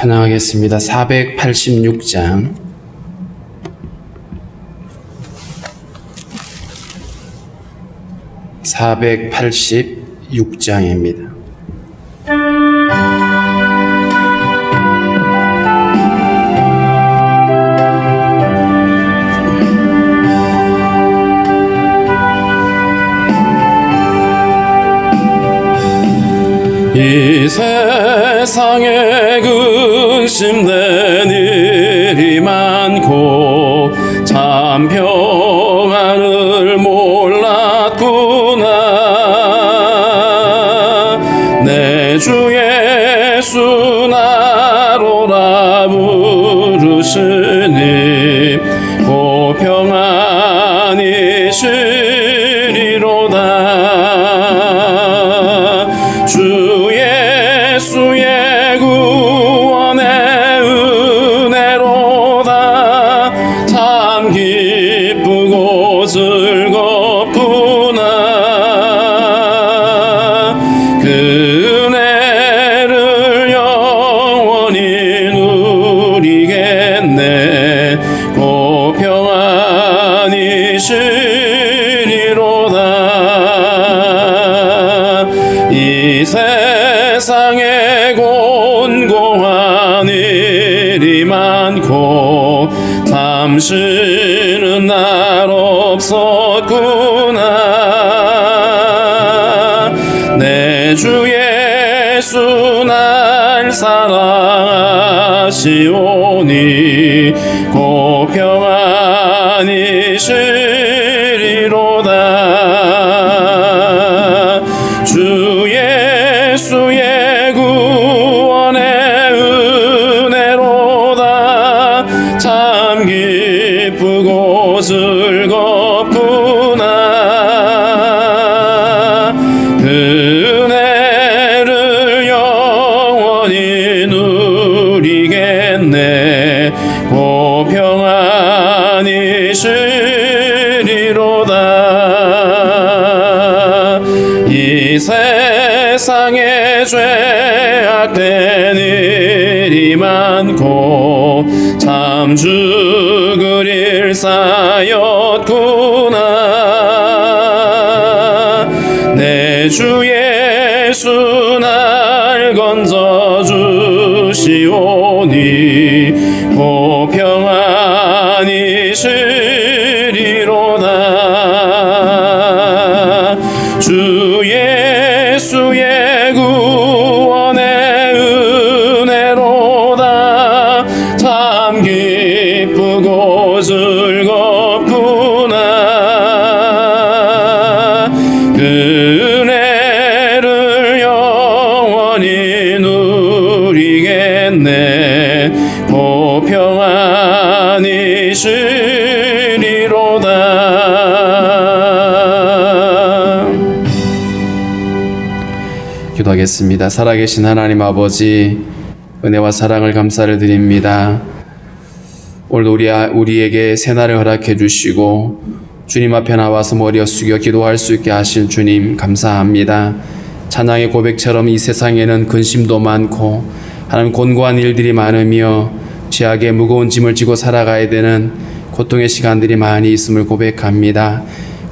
찬양하겠습니다. 486장. (486장입니다) 이 세상에 근심된 일이 많고 참 평안을 몰랐구나. 내 주 예수 나로라 부르시니 고 평안이 시리로다. 주 예수의 구원의 은혜로다. 참 기쁘고 즐겁구나. 그 은혜를 영원히 누리겠네. 고 평안이 시리로다. 이 세상에 곤고한 일이 많고 잠시는 날 없었구나. 내 주 예수 날 사랑하시오니 고 평안이 시리로다. 주 예수의 구원의 은혜로다. 참 기쁘고 즐겁구나. 그 은혜를 영원히 누리겠네. 고 평안이 시리로다. 이 세상에 죄악된 일이 많고 참 죽을 일사였구나. 내 주 예수 날 건져주시오니 고 평안이 시리로다. 주 예수의 구원의 은혜로다. 참 기쁘고 즐겁구나. 그 은혜를 영원히 누리겠네. 고 평안이 시리로다. 기도하겠습니다. 살아계신 하나님 아버지, 은혜와 사랑을 감사를 드립니다. 오늘도 우리에게 새날을 허락해 주시고 주님 앞에 나와서 머리 숙여 기도할 수 있게 하신 주님 감사합니다. 찬양의 고백처럼 이 세상에는 근심도 많고 하나님 곤고한 일들이 많으며 죄악의 무거운 짐을 지고 살아가야 되는 고통의 시간들이 많이 있음을 고백합니다.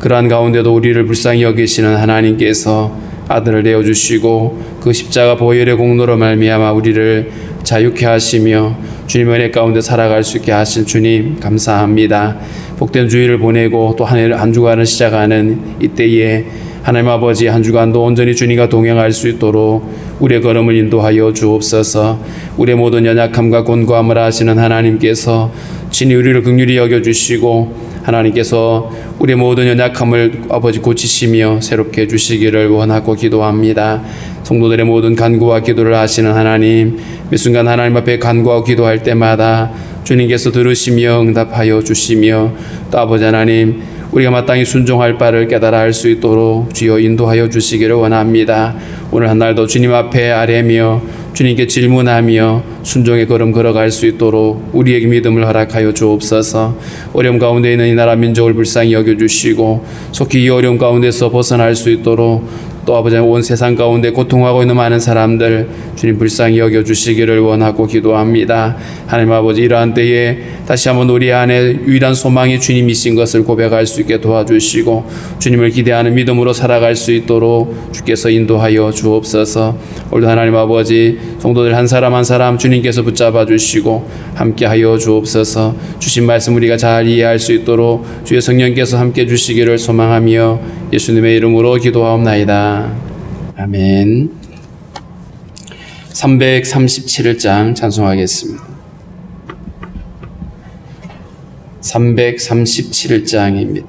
그러한 가운데도 우리를 불쌍히 여기시는 하나님께서 아들을 내어주시고 그 십자가 보혈의 공로로 말미암아 우리를 자유케 하시며 주님의 은혜 가운데 살아갈 수 있게 하신 주님 감사합니다. 복된 주일을 보내고 또 한 주간을 시작하는 이때에 하나님 아버지 한 주간도 온전히 주님과 동행할 수 있도록 우리의 걸음을 인도하여 주옵소서. 우리의 모든 연약함과 곤고함을 아시는 하나님께서 친히 우리를 긍휼히 여겨주시고 하나님께서 우리의 모든 연약함을 아버지 고치시며 새롭게 해주시기를 원하고 기도합니다. 성도들의 모든 간구와 기도를 하시는 하나님, 매 순간 하나님 앞에 간구하고 기도할 때마다 주님께서 들으시며 응답하여 주시며 또 아버지 하나님 우리가 마땅히 순종할 바를 깨달아 알 수 있도록 주여 인도하여 주시기를 원합니다. 오늘 한 날도 주님 앞에 아뢰며 주님께 질문하며 순종의 걸음 걸어갈 수 있도록 우리에게 믿음을 허락하여 주옵소서. 어려움 가운데 있는 이 나라 민족을 불쌍히 여겨주시고 속히 이 어려움 가운데서 벗어날 수 있도록 또 아버지 온 세상 가운데 고통하고 있는 많은 사람들 주님 불쌍히 여겨주시기를 원하고 기도합니다. 하나님 아버지, 이러한 때에 다시 한번 우리 안에 유일한 소망이 주님이신 것을 고백할 수 있게 도와주시고 주님을 기대하는 믿음으로 살아갈 수 있도록 주께서 인도하여 주옵소서. 오늘도 하나님 아버지, 성도들 한 사람 한 사람 주님께서 붙잡아 주시고 함께하여 주옵소서. 주신 말씀 우리가 잘 이해할 수 있도록 주의 성령께서 함께 주시기를 소망하며 예수님의 이름으로 기도하옵나이다. 아멘. 337장 찬송하겠습니다. 337장입니다.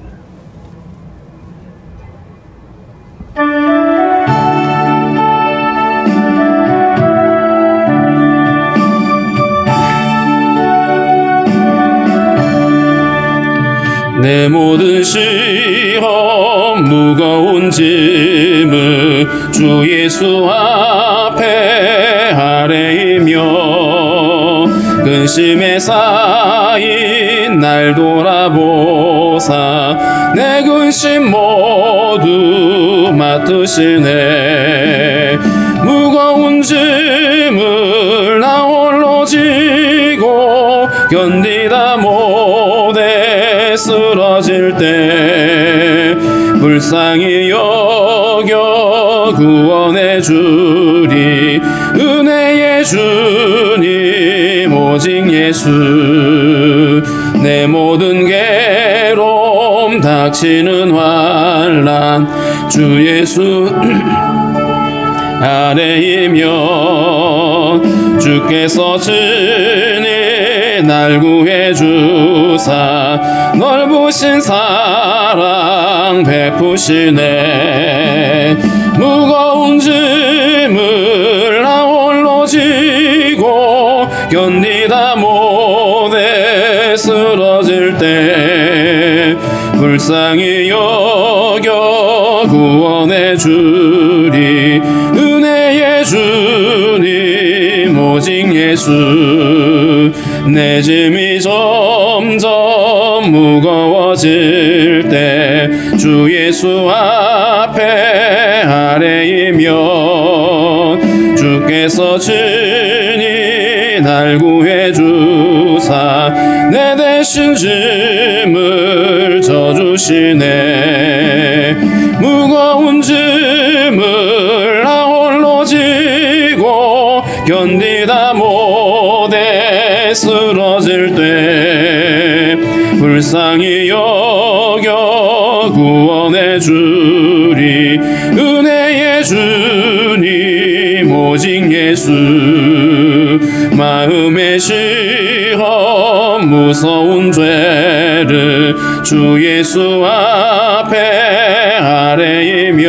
내 모든 시험 무거운 짐을 주 예수 앞에 아뢰이며 근심에 쌓인 날 돌아보사 내 근심 모두 맡으시네. 무거운 짐을 나 홀로 지고 견디다 못해 쓰러질 때 불쌍히 여겨 구원해 주리 은혜의 주님 오직 예수. 내 모든 괴로움 닥치는 환난 주 예수 아래이며 주께서 친히 날 구해 주사 넓으신 사랑 베푸시네. 무거운 짐을 나 홀로 지고 견디다 못해 쓰러질 때 불쌍히 여겨 구원해 주리 은혜의 주님 오직 예수. 내 짐이 점점 무거워질 때 주 예수 앞에 아뢰이며 주께서 친히 날 구해 주사 내 대신 짐을 져주시네. 무거운 짐을 나 홀로 지고 견디다 못해 쓰러질 때 불쌍히 여겨 구원해 주리 은혜의 주님 오직 예수. 마음의 시험 무서운 죄를 주 예수 앞에 아뢰이며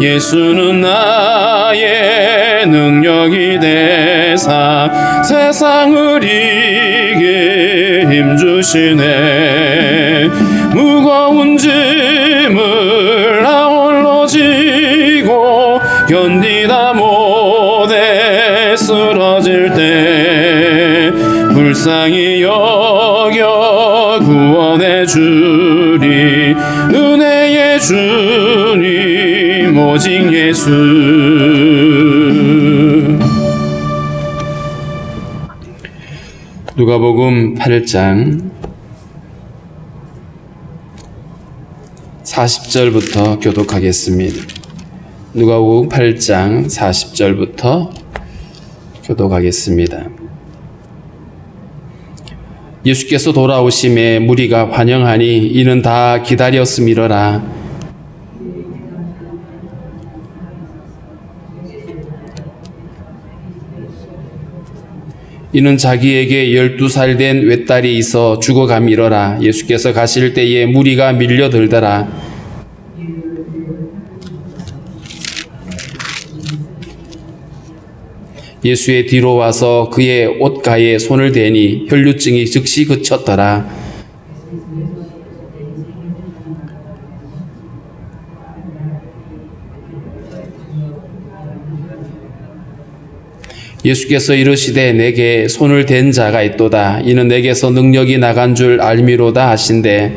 예수는 나의 능력이 되사 세상을 이길 힘주시네. 무거운 짐을 나 홀로 지고 견디다 못해 쓰러질 때 불쌍히 여겨 구원해 주리 은혜의 주님 오직 예수. 누가복음 8장 40절부터 교독하겠습니다. 누가복음 8장 40절부터 교독하겠습니다. 예수께서 돌아오심에 무리가 환영하니 이는 다 기다렸음이러라. 이는 자기에게 12살 된 외딸이 있어 죽어감이러라. 예수께서 가실 때에 무리가 밀려들더라. 예수의 뒤로 와서 그의 옷가에 손을 대니 혈류증이 즉시 그쳤더라. 예수께서 이르시되 내게 손을 댄 자가 있도다. 이는 내게서 능력이 나간 줄 알미로다 하신대.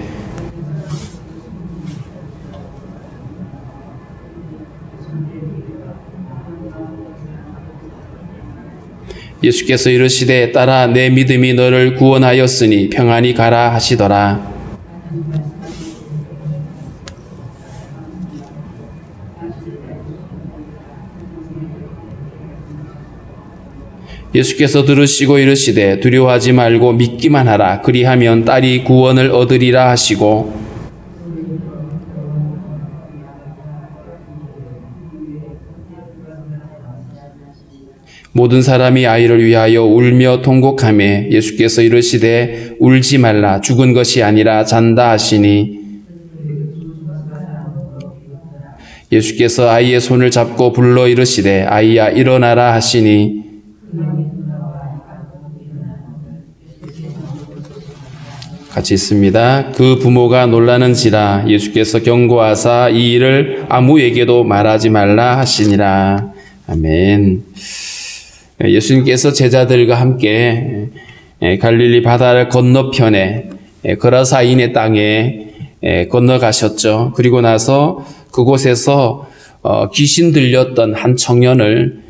예수께서 이르시되 따라 내 믿음이 너를 구원하였으니 평안히 가라 하시더라. 예수께서 들으시고 이르시되 두려워하지 말고 믿기만 하라. 그리하면 딸이 구원을 얻으리라 하시고 모든 사람이 아이를 위하여 울며 통곡하매 예수께서 이르시되 울지 말라. 죽은 것이 아니라 잔다 하시니 예수께서 아이의 손을 잡고 불러 이르시되 아이야 일어나라 하시니 같이 있습니다. 그 부모가 놀라는지라. 예수께서 경고하사 이 일을 아무에게도 말하지 말라 하시니라. 아멘. 예수님께서 제자들과 함께 갈릴리 바다를 건너편에 거라사인의 땅에 건너가셨죠. 그리고 나서 그곳에서 귀신 들렸던 한 청년을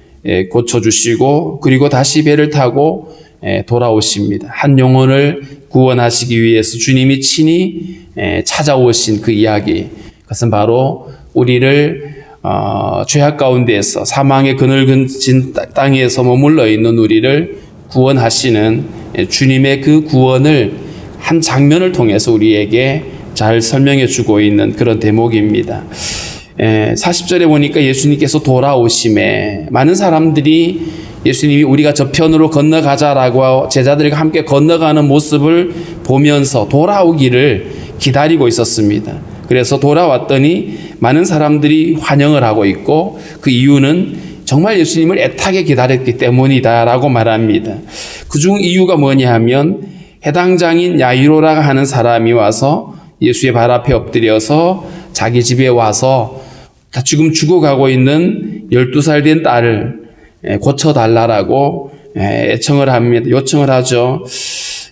고쳐주시고 그리고 다시 배를 타고 돌아오십니다. 한 영혼을 구원하시기 위해서 주님이 친히 찾아오신 그 이야기, 그것은 바로 우리를 죄악 가운데에서 사망의 그늘진 땅에서 머물러 있는 우리를 구원하시는 주님의 그 구원을 한 장면을 통해서 우리에게 잘 설명해 주고 있는 그런 대목입니다. 40절에 보니까 예수님께서 돌아오심에 많은 사람들이 예수님이 우리가 저편으로 건너가자라고 제자들과 함께 건너가는 모습을 보면서 돌아오기를 기다리고 있었습니다. 그래서 돌아왔더니 많은 사람들이 환영을 하고 있고 그 이유는 정말 예수님을 애타게 기다렸기 때문이다라고 말합니다. 그중 이유가 뭐냐 하면 해당 장인 야이로라고 하는 사람이 와서 예수의 발 앞에 엎드려서 자기 집에 와서 지금 죽어가고 있는 12살 된 딸을 고쳐달라고 애청을 합니다. 요청을 하죠.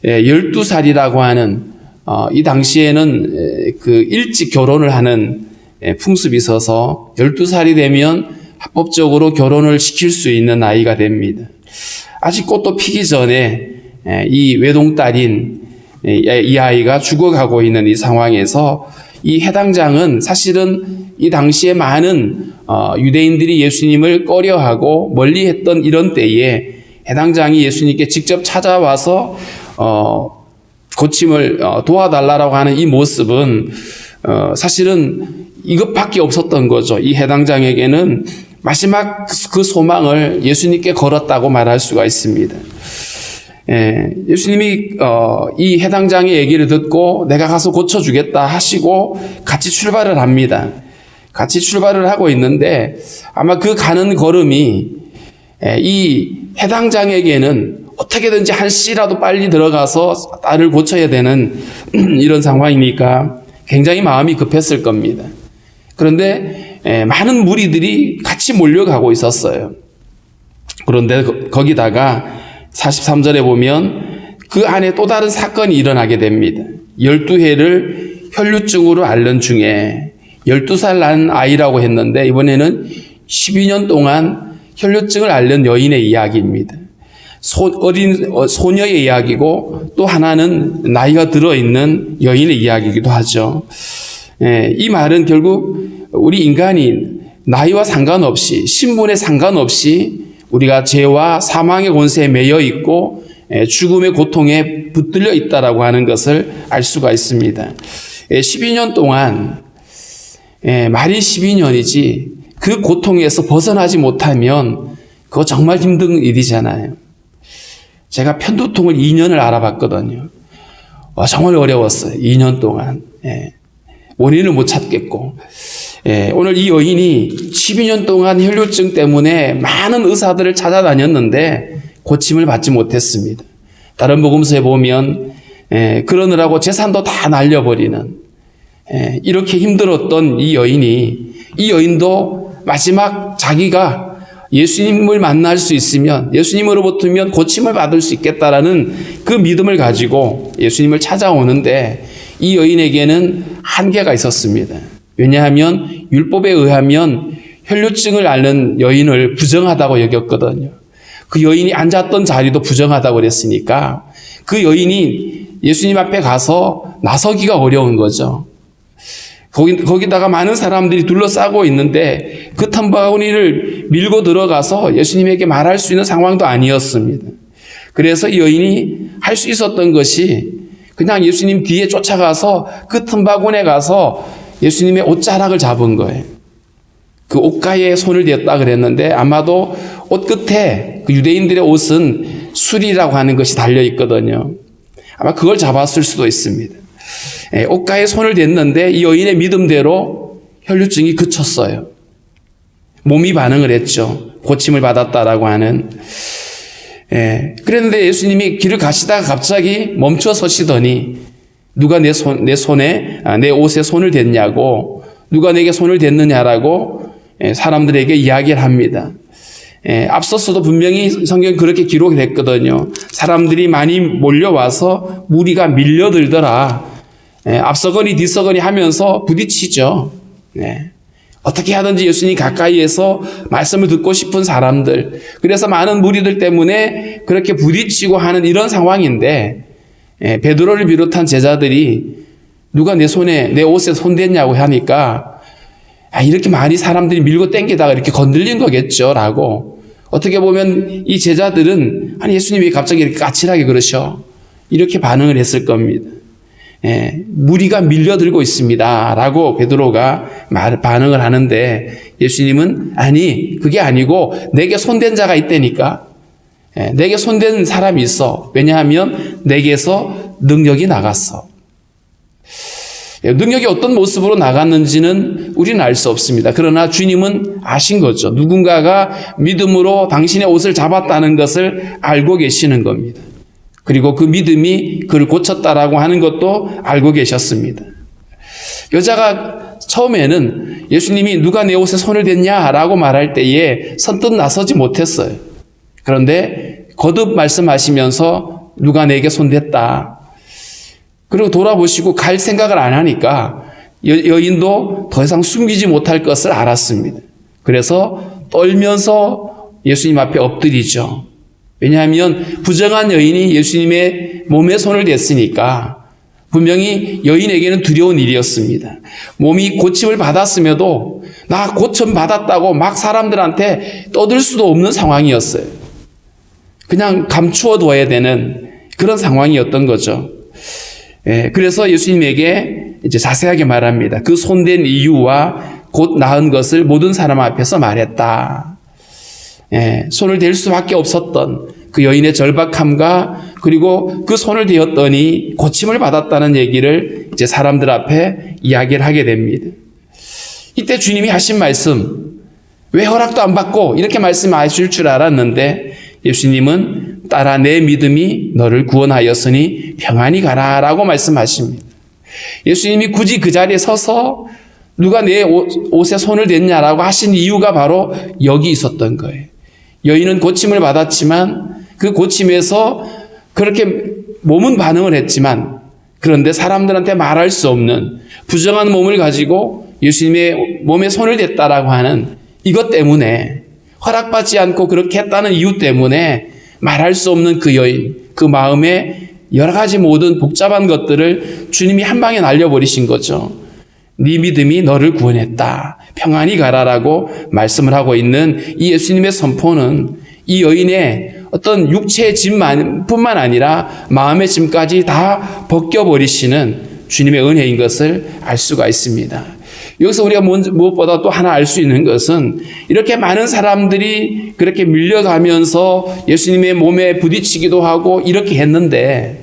12살이라고 하는 이 당시에는 그 일찍 결혼을 하는 풍습이 있어서 12살이 되면 합법적으로 결혼을 시킬 수 있는 나이가 됩니다. 아직 꽃도 피기 전에 이 외동딸인 이 아이가 죽어가고 있는 이 상황에서 이 해당장은 사실은 이 당시에 많은 유대인들이 예수님을 꺼려하고 멀리했던 이런 때에 해당장이 예수님께 직접 찾아와서 고침을 도와달라고 하는 이 모습은 사실은 이것밖에 없었던 거죠. 이 해당장에게는 마지막 그 소망을 예수님께 걸었다고 말할 수가 있습니다. 예수님이 이 해당장의 얘기를 듣고 내가 가서 고쳐주겠다 하시고 같이 출발을 합니다. 같이 출발을 하고 있는데 아마 그 가는 걸음이 이 해당장에게는 어떻게든지 한 씨라도 빨리 들어가서 딸을 고쳐야 되는 이런 상황이니까 굉장히 마음이 급했을 겁니다. 그런데 많은 무리들이 같이 몰려가고 있었어요. 그런데 거기다가 43절에 보면 그 안에 또 다른 사건이 일어나게 됩니다. 12해를 혈류증으로 앓는 중에 12살 난 아이라고 했는데 이번에는 12년 동안 혈류증을 앓는 여인의 이야기입니다. 어린 소녀의 이야기고 또 하나는 나이가 들어있는 여인의 이야기이기도 하죠. 이 말은 결국 우리 인간이 나이와 상관없이 신분에 상관없이 우리가 죄와 사망의 권세에 매여 있고 죽음의 고통에 붙들려 있다라고 하는 것을 알 수가 있습니다. 12년 동안 말이 12년이지 그 고통에서 벗어나지 못하면 그거 정말 힘든 일이잖아요. 제가 편두통을 2년을 알아봤거든요. 정말 어려웠어요. 2년 동안. 원인을 못 찾겠고. 오늘 이 여인이 12년 동안 혈류증 때문에 많은 의사들을 찾아다녔는데 고침을 받지 못했습니다. 다른 복음서에 보면 그러느라고 재산도 다 날려버리는 이렇게 힘들었던 이 여인도 마지막 자기가 예수님을 만날 수 있으면, 예수님으로부터면 고침을 받을 수 있겠다라는 그 믿음을 가지고 예수님을 찾아오는데 이 여인에게는 한계가 있었습니다. 왜냐하면 율법에 의하면 혈류증을 앓는 여인을 부정하다고 여겼거든요. 그 여인이 앉았던 자리도 부정하다고 그랬으니까 그 여인이 예수님 앞에 가서 나서기가 어려운 거죠. 거기다가 많은 사람들이 둘러싸고 있는데 그 텀바구니를 밀고 들어가서 예수님에게 말할 수 있는 상황도 아니었습니다. 그래서 이 여인이 할 수 있었던 것이 그냥 예수님 뒤에 쫓아가서 그 텀바구니에 가서 예수님의 옷자락을 잡은 거예요. 그 옷가에 손을 댔다 그랬는데 아마도 옷 끝에 그 유대인들의 옷은 술이라고 하는 것이 달려 있거든요. 아마 그걸 잡았을 수도 있습니다. 옷가에 손을 댔는데 이 여인의 믿음대로 혈류증이 그쳤어요. 몸이 반응을 했죠. 고침을 받았다라고 하는. 그랬는데 예수님이 길을 가시다가 갑자기 멈춰 서시더니 누가 내 옷에 손을 댔냐고, 누가 내게 손을 댔느냐라고 사람들에게 이야기를 합니다. 앞서서도 분명히 성경이 그렇게 기록이 됐거든요. 사람들이 많이 몰려와서 무리가 밀려들더라. 앞서거니 뒤서거니 하면서 부딪히죠. 어떻게 하든지 예수님 가까이에서 말씀을 듣고 싶은 사람들, 그래서 많은 무리들 때문에 그렇게 부딪히고 하는 이런 상황인데 베드로를 비롯한 제자들이 누가 내 옷에 손 댔냐고 하니까 이렇게 많이 사람들이 밀고 땡기다가 이렇게 건들린 거겠죠 라고, 어떻게 보면 이 제자들은 아니 예수님이 갑자기 이렇게 까칠하게 그러셔 이렇게 반응을 했을 겁니다. 무리가 밀려들고 있습니다 라고 베드로가 반응을 하는데 예수님은 아니 그게 아니고 내게 손댄 자가 있다니까, 내게 손댄 사람이 있어. 왜냐하면 내게서 능력이 나갔어. 능력이 어떤 모습으로 나갔는지는 우리는 알 수 없습니다. 그러나 주님은 아신 거죠. 누군가가 믿음으로 당신의 옷을 잡았다는 것을 알고 계시는 겁니다. 그리고 그 믿음이 그를 고쳤다라고 하는 것도 알고 계셨습니다. 여자가 처음에는 예수님이 누가 내 옷에 손을 댔냐라고 말할 때에 선뜻 나서지 못했어요. 그런데 거듭 말씀하시면서 누가 내게 손댔다. 그리고 돌아보시고 갈 생각을 안 하니까 여인도 더 이상 숨기지 못할 것을 알았습니다. 그래서 떨면서 예수님 앞에 엎드리죠. 왜냐하면 부정한 여인이 예수님의 몸에 손을 댔으니까 분명히 여인에게는 두려운 일이었습니다. 몸이 고침을 받았음에도 나 고침 받았다고 막 사람들한테 떠들 수도 없는 상황이었어요. 그냥 감추어둬야 되는 그런 상황이었던 거죠. 그래서 예수님에게 이제 자세하게 말합니다. 그 손댄 이유와 곧 나은 것을 모든 사람 앞에서 말했다. 손을 댈 수밖에 없었던 그 여인의 절박함과 그리고 그 손을 대었더니 고침을 받았다는 얘기를 이제 사람들 앞에 이야기를 하게 됩니다. 이때 주님이 하신 말씀, 왜 허락도 안 받고 이렇게 말씀하실 줄 알았는데 예수님은 따라 내 믿음이 너를 구원하였으니 평안히 가라라고 말씀하십니다. 예수님이 굳이 그 자리에 서서 누가 내 옷에 손을 댔냐라고 하신 이유가 바로 여기 있었던 거예요. 여인은 고침을 받았지만 그 고침에서 그렇게 몸은 반응을 했지만 그런데 사람들한테 말할 수 없는 부정한 몸을 가지고 예수님의 몸에 손을 댔다라고 하는 이것 때문에, 허락받지 않고 그렇게 했다는 이유 때문에 말할 수 없는 그 여인, 그 마음에 여러 가지 모든 복잡한 것들을 주님이 한 방에 날려버리신 거죠. 네 믿음이 너를 구원했다. 평안히 가라라고 말씀을 하고 있는 이 예수님의 선포는 이 여인의 어떤 육체의 짐뿐만 아니라 마음의 짐까지 다 벗겨버리시는 주님의 은혜인 것을 알 수가 있습니다. 여기서 우리가 무엇보다 또 하나 알 수 있는 것은 이렇게 많은 사람들이 그렇게 밀려가면서 예수님의 몸에 부딪히기도 하고 이렇게 했는데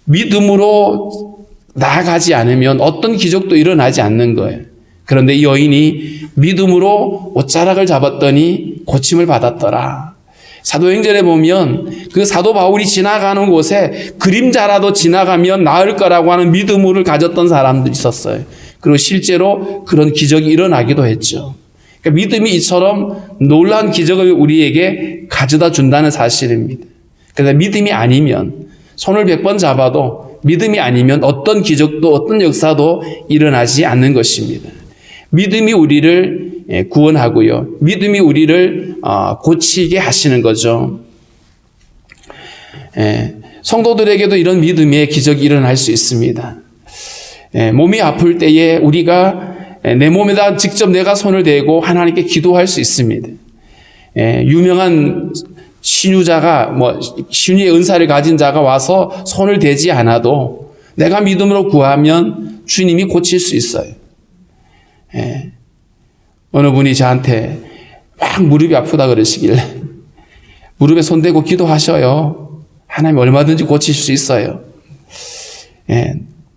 믿음으로 나아가지 않으면 어떤 기적도 일어나지 않는 거예요. 그런데 이 여인이 믿음으로 옷자락을 잡았더니 고침을 받았더라. 사도행전에 보면 그 사도 바울이 지나가는 곳에 그림자라도 지나가면 나을 거라고 하는 믿음을 가졌던 사람들이 있었어요. 그리고 실제로 그런 기적이 일어나기도 했죠. 그러니까 믿음이 이처럼 놀라운 기적을 우리에게 가져다 준다는 사실입니다. 그런데 믿음이 아니면 손을 100번 잡아도 믿음이 아니면 어떤 기적도 어떤 역사도 일어나지 않는 것입니다. 믿음이 우리를 구원하고요. 믿음이 우리를 고치게 하시는 거죠. 성도들에게도 이런 믿음의 기적이 일어날 수 있습니다. 몸이 아플 때에 우리가 내 몸에다 직접 내가 손을 대고 하나님께 기도할 수 있습니다. 유명한 신유자가 신유의 은사를 가진 자가 와서 손을 대지 않아도 내가 믿음으로 구하면 주님이 고칠 수 있어요. 어느 분이 저한테 막 무릎이 아프다 그러시길래 무릎에 손 대고 기도하셔요. 하나님 얼마든지 고치실 수 있어요.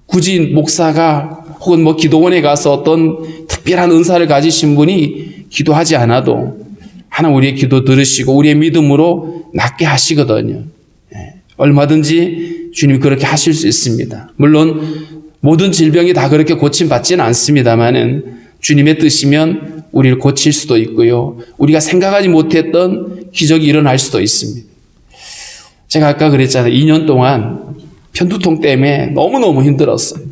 굳이 목사가 혹은 기도원에 가서 어떤 특별한 은사를 가지신 분이 기도하지 않아도 하나님 우리의 기도 들으시고 우리의 믿음으로 낫게 하시거든요. 얼마든지 주님이 그렇게 하실 수 있습니다. 물론 모든 질병이 다 그렇게 고침받지는 않습니다만은 주님의 뜻이면 우리를 고칠 수도 있고요. 우리가 생각하지 못했던 기적이 일어날 수도 있습니다. 제가 아까 그랬잖아요. 2년 동안 편두통 때문에 너무너무 힘들었어요.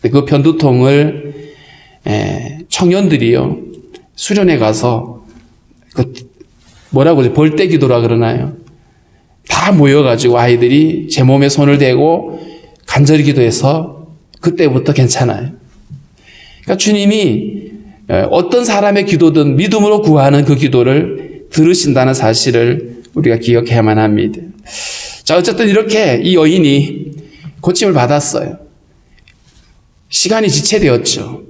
그 편두통을 청년들이요. 수련회 가서 벌떼 기도라 그러나요? 다 모여가지고 아이들이 제 몸에 손을 대고 간절히 기도해서 그때부터 괜찮아요. 그러니까 주님이 어떤 사람의 기도든 믿음으로 구하는 그 기도를 들으신다는 사실을 우리가 기억해야만 합니다. 자, 어쨌든 이렇게 이 여인이 고침을 받았어요. 시간이 지체되었죠.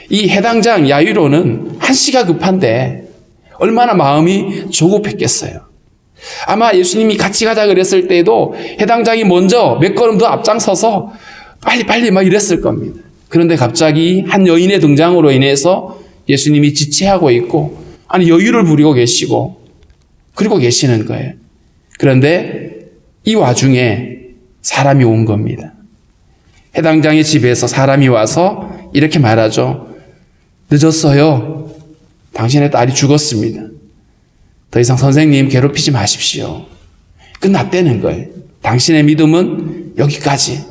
이 해당장 야이로는 한시가 급한데 얼마나 마음이 조급했겠어요. 아마 예수님이 같이 가자 그랬을 때도 해당장이 먼저 몇 걸음 더 앞장서서 빨리 막 이랬을 겁니다. 그런데 갑자기 한 여인의 등장으로 인해서 예수님이 지체하고 있고 여유를 부리고 계시고 그리고 계시는 거예요. 그런데 이 와중에 사람이 온 겁니다. 해당장의 집에서 사람이 와서 이렇게 말하죠. 늦었어요. 당신의 딸이 죽었습니다. 더 이상 선생님 괴롭히지 마십시오. 끝났다는 거예요. 당신의 믿음은 여기까지.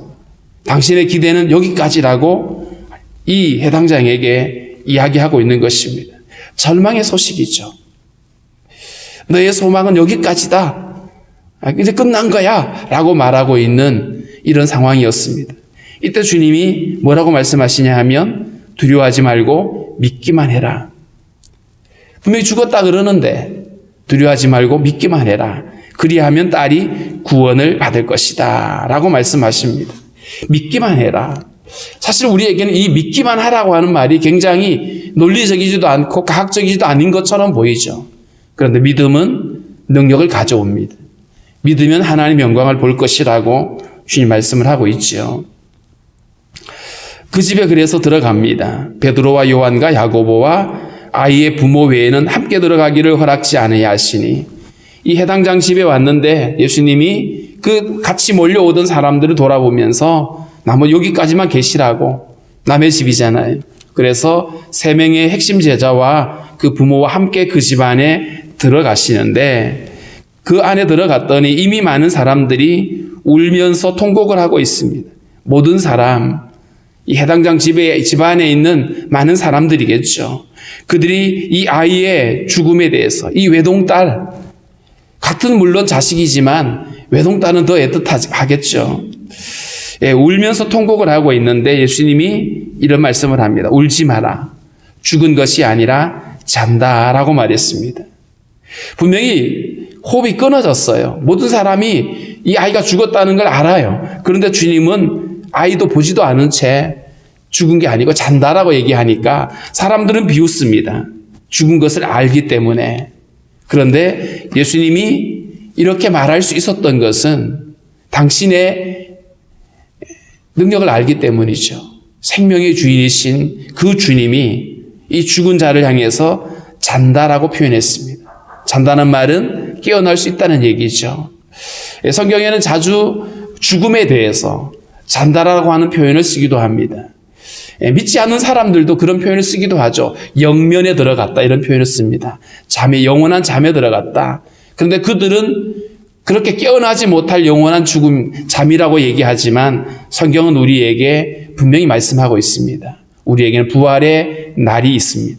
당신의 기대는 여기까지라고 이 해당장에게 이야기하고 있는 것입니다. 절망의 소식이죠. 너의 소망은 여기까지다. 이제 끝난 거야. 라고 말하고 있는 이런 상황이었습니다. 이때 주님이 뭐라고 말씀하시냐 하면 두려워하지 말고 믿기만 해라. 분명히 죽었다 그러는데 두려워하지 말고 믿기만 해라. 그리하면 딸이 구원을 받을 것이다. 라고 말씀하십니다. 믿기만 해라. 사실 우리에게는 이 믿기만 하라고 하는 말이 굉장히 논리적이지도 않고 과학적이지도 아닌 것처럼 보이죠. 그런데 믿음은 능력을 가져옵니다. 믿으면 하나님의 영광을 볼 것이라고 주님 말씀을 하고 있죠. 그 집에 그래서 들어갑니다. 베드로와 요한과 야고보와 아이의 부모 외에는 함께 들어가기를 허락지 않으야 하시니 이 해당장 집에 왔는데 예수님이 그 같이 몰려오던 사람들을 돌아보면서 나뭐 여기까지만 계시라고 남의 집이잖아요. 그래서 3명의 핵심 제자와 그 부모와 함께 그 집 안에 들어가시는데 그 안에 들어갔더니 이미 많은 사람들이 울면서 통곡을 하고 있습니다. 모든 사람, 이 해당장 집 안에 있는 많은 사람들이겠죠. 그들이 이 아이의 죽음에 대해서 이 외동딸, 같은 물론 자식이지만 외동딸은 더 애틋하겠죠. 울면서 통곡을 하고 있는데 예수님이 이런 말씀을 합니다. 울지 마라. 죽은 것이 아니라 잔다라고 말했습니다. 분명히 호흡이 끊어졌어요. 모든 사람이 이 아이가 죽었다는 걸 알아요. 그런데 주님은 아이도 보지도 않은 채 죽은 게 아니고 잔다라고 얘기하니까 사람들은 비웃습니다. 죽은 것을 알기 때문에. 그런데 예수님이 이렇게 말할 수 있었던 것은 당신의 능력을 알기 때문이죠. 생명의 주인이신 그 주님이 이 죽은 자를 향해서 잔다라고 표현했습니다. 잔다는 말은 깨어날 수 있다는 얘기죠. 성경에는 자주 죽음에 대해서 잔다라고 하는 표현을 쓰기도 합니다. 믿지 않는 사람들도 그런 표현을 쓰기도 하죠. 영면에 들어갔다 이런 표현을 씁니다. 영원한 잠에 들어갔다. 그런데 그들은 그렇게 깨어나지 못할 영원한 죽음, 잠이라고 얘기하지만 성경은 우리에게 분명히 말씀하고 있습니다. 우리에게는 부활의 날이 있습니다.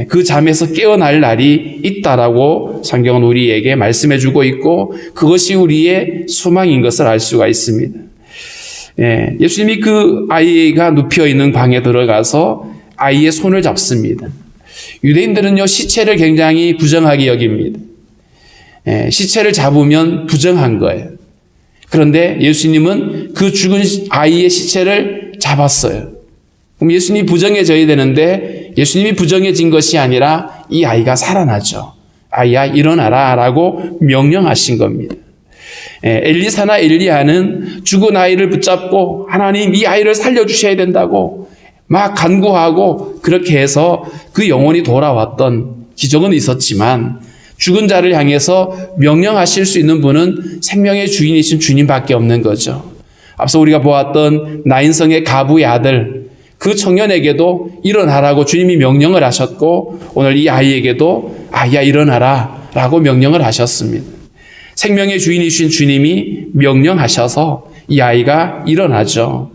그 잠에서 깨어날 날이 있다라고 성경은 우리에게 말씀해주고 있고 그것이 우리의 소망인 것을 알 수가 있습니다. 예수님이 그 아이가 눕혀있는 방에 들어가서 아이의 손을 잡습니다. 유대인들은요 시체를 굉장히 부정하게 여깁니다. 시체를 잡으면 부정한 거예요. 그런데 예수님은 그 죽은 아이의 시체를 잡았어요. 그럼 예수님이 부정해져야 되는데 예수님이 부정해진 것이 아니라 이 아이가 살아나죠. 아이야 일어나라 라고 명령하신 겁니다. 엘리사나 엘리야는 죽은 아이를 붙잡고 하나님 이 아이를 살려주셔야 된다고 막 간구하고 그렇게 해서 그 영혼이 돌아왔던 기적은 있었지만 죽은 자를 향해서 명령하실 수 있는 분은 생명의 주인이신 주님밖에 없는 거죠. 앞서 우리가 보았던 나인성의 가부의 아들 그 청년에게도 일어나라고 주님이 명령을 하셨고 오늘 이 아이에게도 아이야 일어나라 라고 명령을 하셨습니다. 생명의 주인이신 주님이 명령하셔서 이 아이가 일어나죠.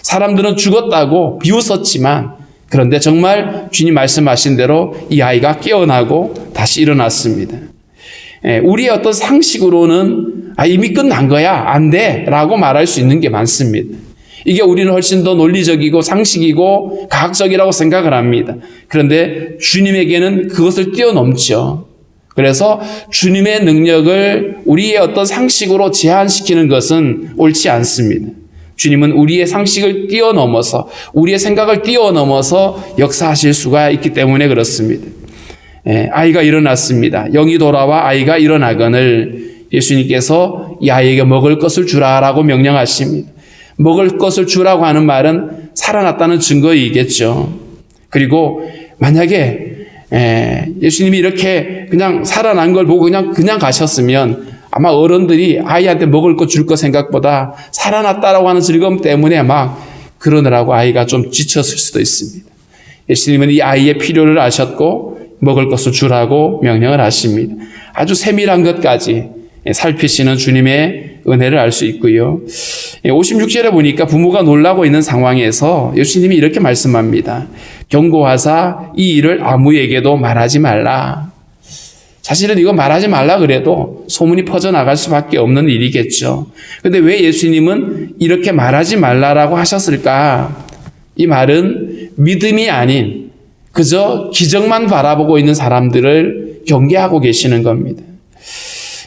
사람들은 죽었다고 비웃었지만 그런데 정말 주님 말씀하신 대로 이 아이가 깨어나고 다시 일어났습니다. 우리의 어떤 상식으로는 이미 끝난 거야 안 돼 라고 말할 수 있는 게 많습니다. 이게 우리는 훨씬 더 논리적이고 상식이고 과학적이라고 생각을 합니다. 그런데 주님에게는 그것을 뛰어넘죠. 그래서 주님의 능력을 우리의 어떤 상식으로 제한시키는 것은 옳지 않습니다. 주님은 우리의 상식을 뛰어넘어서 우리의 생각을 뛰어넘어서 역사하실 수가 있기 때문에 그렇습니다. 아이가 일어났습니다. 영이 돌아와 아이가 일어나거늘 예수님께서 이 아이에게 먹을 것을 주라라고 명령하십니다. 먹을 것을 주라고 하는 말은 살아났다는 증거이겠죠. 그리고 만약에 예수님이 이렇게 그냥 살아난 걸 보고 그냥 가셨으면 아마 어른들이 아이한테 먹을 거 줄 거 생각보다 살아났다라고 하는 즐거움 때문에 막 그러느라고 아이가 좀 지쳤을 수도 있습니다. 예수님은 이 아이의 필요를 아셨고 먹을 것을 주라고 명령을 하십니다. 아주 세밀한 것까지 살피시는 주님의 은혜를 알 수 있고요. 56절에 보니까 부모가 놀라고 있는 상황에서 예수님이 이렇게 말씀합니다. 경고하사 이 일을 아무에게도 말하지 말라. 사실은 이거 말하지 말라 그래도 소문이 퍼져나갈 수밖에 없는 일이겠죠. 그런데 왜 예수님은 이렇게 말하지 말라라고 하셨을까? 이 말은 믿음이 아닌 그저 기적만 바라보고 있는 사람들을 경계하고 계시는 겁니다.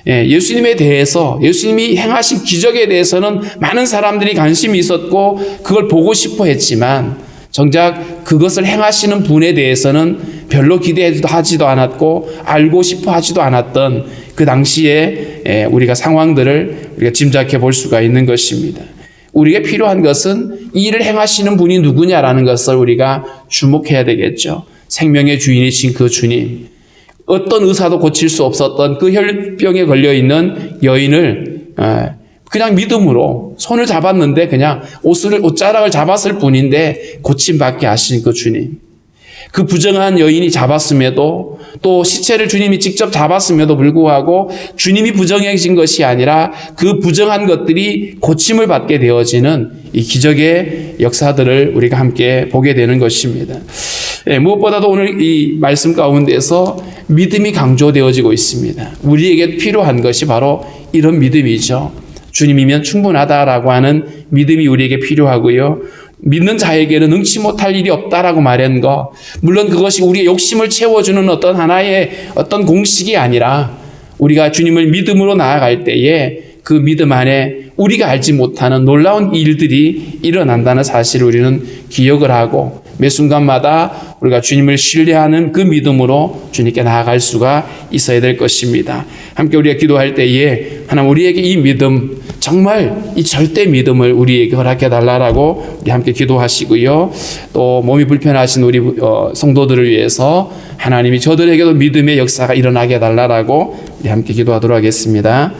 예수님에 대해서 예수님이 행하신 기적에 대해서는 많은 사람들이 관심이 있었고 그걸 보고 싶어 했지만 정작 그것을 행하시는 분에 대해서는 별로 기대하지도 않았고 알고 싶어 하지도 않았던 그 당시에 우리가 상황들을 우리가 짐작해 볼 수가 있는 것입니다. 우리에게 필요한 것은 이 일을 행하시는 분이 누구냐라는 것을 우리가 주목해야 되겠죠. 생명의 주인이신 그 주님. 어떤 의사도 고칠 수 없었던 그 혈병에 걸려있는 여인을 그냥 믿음으로 손을 잡았는데 그냥 옷자락을 잡았을 뿐인데 고침받게 하신 그 주님. 그 부정한 여인이 잡았음에도 또 시체를 주님이 직접 잡았음에도 불구하고 주님이 부정해진 것이 아니라 그 부정한 것들이 고침을 받게 되어지는 이 기적의 역사들을 우리가 함께 보게 되는 것입니다. 무엇보다도 오늘 이 말씀 가운데서 믿음이 강조되어지고 있습니다. 우리에게 필요한 것이 바로 이런 믿음이죠. 주님이면 충분하다라고 하는 믿음이 우리에게 필요하고요. 믿는 자에게는 능치 못할 일이 없다라고 말한 거, 물론 그것이 우리의 욕심을 채워주는 어떤 하나의 어떤 공식이 아니라 우리가 주님을 믿음으로 나아갈 때에 그 믿음 안에 우리가 알지 못하는 놀라운 일들이 일어난다는 사실을 우리는 기억을 하고 매 순간마다 우리가 주님을 신뢰하는 그 믿음으로 주님께 나아갈 수가 있어야 될 것입니다. 함께 우리가 기도할 때에 하나님 우리에게 이 믿음, 정말 이 절대 믿음을 우리에게 허락해 달라고 우리 함께 기도하시고요. 또 몸이 불편하신 우리 성도들을 위해서 하나님이 저들에게도 믿음의 역사가 일어나게 해달라고 우리 함께 기도하도록 하겠습니다.